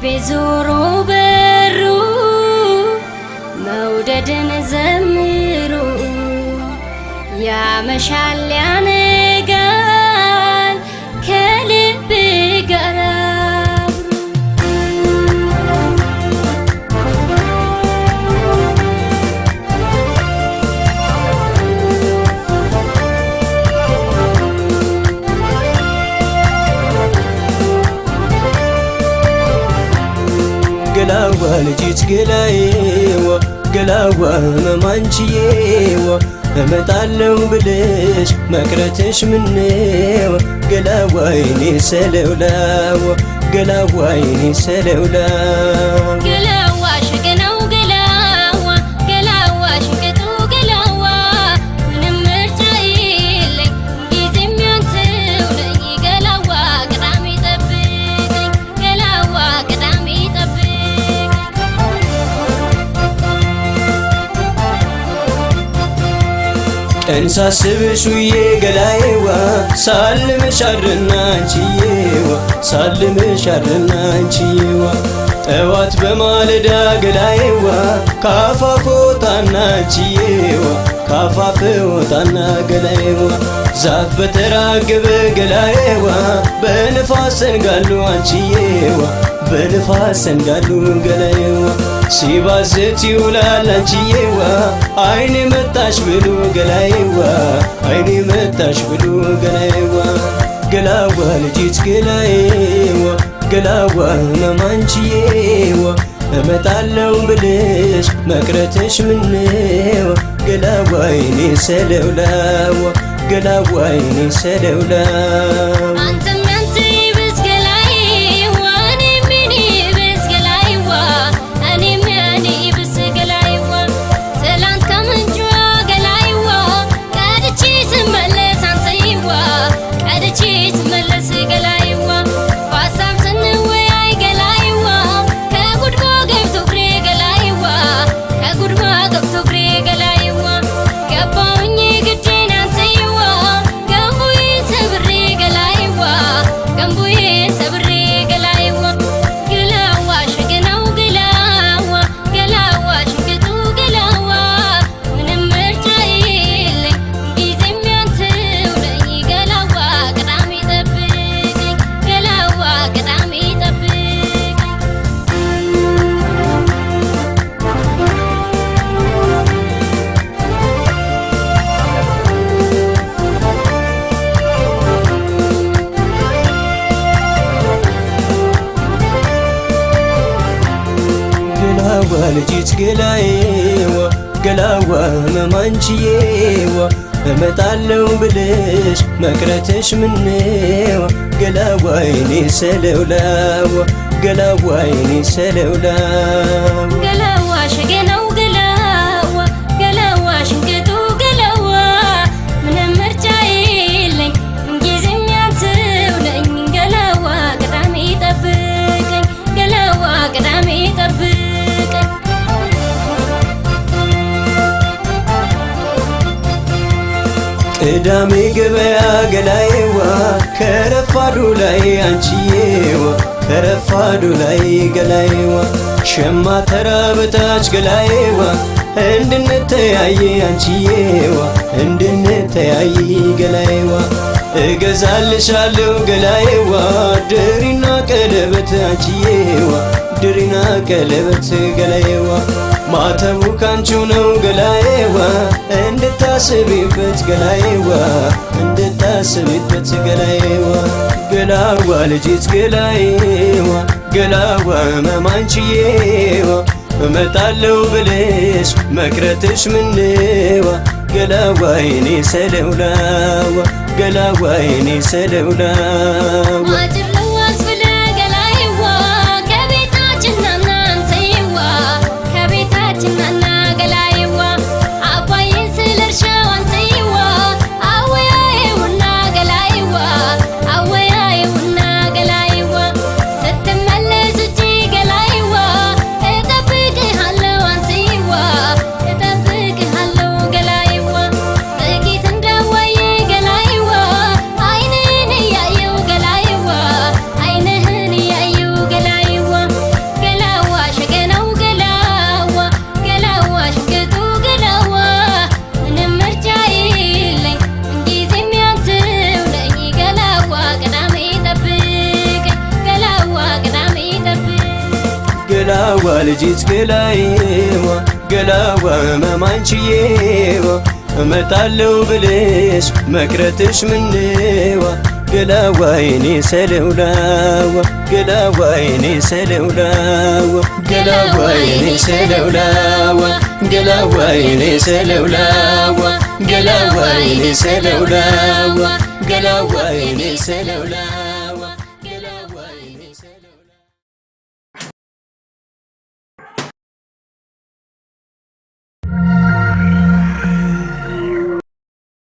بزورو برو موددن زمرو يا مشعل يا نقال كلب قراب قلاوة لجيت قلايوة قلاوة ممانشيوة እመጣለሁ ብለሽ መቅረትሽ ምነው ገላዋይኔ ሰለውላው ገላዋይኔ ሰለውላው ገላዋሽ ገናው ገላዋ ገላዋሽ ገጡ ገላዋ ምንም ምርጫ የለኝ ጊዜም ያንተው ነኝ ገላዋ ቅዳሜ ጠብቀኝ ገላዋ ቅዳሜ ጠብቀኝ እንሳስብሽ ውዬ ገላዬዋ ሳልምሽ አድርና አንቺዬዋ ሳልምሽ አድርና አንቺዬዋ ጠዋት በማለዳ ገላዬዋ ካፋፍ ወጣና አንቺዬዋ ካፋፍ ወጣና ገላዬዋ ዛፍ በተራገበ ገላዬዋ በንፋስ ሰንጋሉ አንቺዬዋ በንፋስ ሰንጋሉ ገላዬዋ ሲባዝት ይውላል አንቺዬዋ አይኔ መጣሽ ብሎ ገላዬዋ አይኔ መጣሽ ብሎ ገላዬዋ ገላዋ ልጅት ገላዬዋ ገላዋ መማንቺዬዋ እመጣለሁ ብለሽ መቅረትሽ ምነው ገላዋይኔ ሰለውላው ገላዋይኔ ሰለውላው ልጅት ገላዬዋ ገላዋ መማንቺዬዋ እመጣለሁ ብለሽ መቅረትሽ ምነው ገላዋይኔ ሰለውላው ገላዋይኔ ሰለውላው ገላዋሽ ገናው ገላዋ ገላዋሽ ገጡ ገላዋ ምንም ምርጫ የለኝ ጊዜም ያንተው ነኝ ገላዋ ቅዳሜ ጠብቀኝ ገላዋ ቅዳሜ ጠብቀኝ ቅዳሜ ገበያ ገላዬዋ ከረፋዱ ላይ አንቺዬዋ ከረፋዱ ላይ ገላዬዋ ሸማ ተራ በታች ገላዬዋ እንድንተያይ አንቺዬዋ እንድንተያይ ገላዬዋ እገዛልሻለሁ ገላዬዋ ድሪና ቀለበት አንቺዬዋ ድሪና ቀለበት ገላዬዋ ማተቡ ካንቺው ነው ገላዬዋ እንድታስቢበት ገላዬዋ እንድታስቢበት ገላዬዋ ገላዋ ልጅት ገላዬዋ ገላዋ መማንቺዬዋ እመጣለሁ ብለሽ መቅረትሽ ምነው ገላዋይኔ ሰለውላው ገላዋይኔ ሰለውላው ገላዬዋ ልጅት ገላዬዋ ገላዋ መማንችዬዋ እመጣለሁ ብልሽ መቅረትሽ ምነዋ ገላዋ የኔ ሰለውላዋ ገላዋ የኔ ሰለውላዋ ገላዋ የኔ ሰለውላዋ ገላዋ የኔ ሰለውላዋ ገላዋ የኔ ሰለውላዋ ገላዋ የኔ ሰለውላዋ